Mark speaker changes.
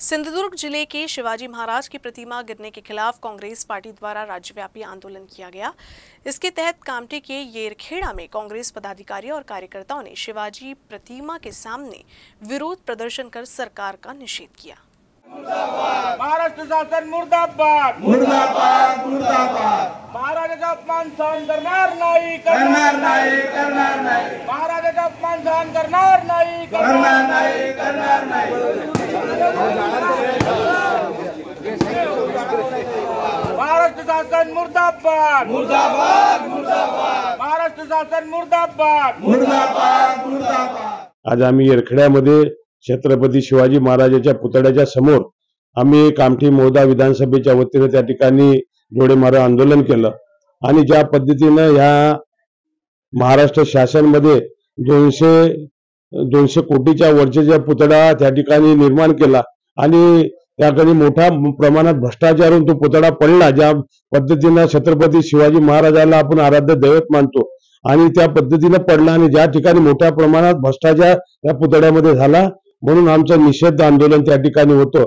Speaker 1: सिंधुदुर्ग जिले के शिवाजी महाराज की प्रतिमा गिरने के खिलाफ कांग्रेस पार्टी द्वारा राज्यव्यापी आंदोलन किया गया। इसके तहत कामठी के येरखेड़ा में कांग्रेस पदाधिकारियों और कार्यकर्ताओं ने शिवाजी प्रतिमा के सामने विरोध प्रदर्शन कर सरकार का निषेध किया।
Speaker 2: महाराष्ट्र शासन मुर्दाबाद मुर्दाबाद मुर्दाबाद। महाराजाचा अपमान सहन करणार नाही करणार नाही करणार नाही। महाराजाचा अपमान सहन करणार नाही करणार नाही करणार नाही। महाराष्ट्र शासन मुर्दाबाद मुर्दाबाद मुर्दाबाद। महाराष्ट्र शासन मुर्दाबाद मुर्दाबाद मुर्दाबाद।
Speaker 3: आज आम्ही येरखेड्यामध्ये छत्रपती शिवाजी महाराजांच्या पुतळ्याच्या समोर आम्ही कामठी मोहदा विधानसभेच्या वतीने त्या ठिकाणी डोळेमारा आंदोलन केलं आणि ज्या पद्धतीने या महाराष्ट्र शासनामध्ये 200 कोटीच्या वरचे पुतळा त्या ठिकाणी निर्माण केला आणि त्याकडे मोठ्या प्रमाणात भ्रष्टाचार होऊन तो पुतळा पडला। ज्या पद्धतीने छत्रपती शिवाजी महाराजाला आपण आराध्य दैवत मानतो आणि त्या पद्धतीने पडला आणि ज्या ठिकाणी मोठ्या प्रमाणात भ्रष्टाचार या पुतळ्यामध्ये झाला म्हणून आमचं निषेध आंदोलन त्या ठिकाणी होतं।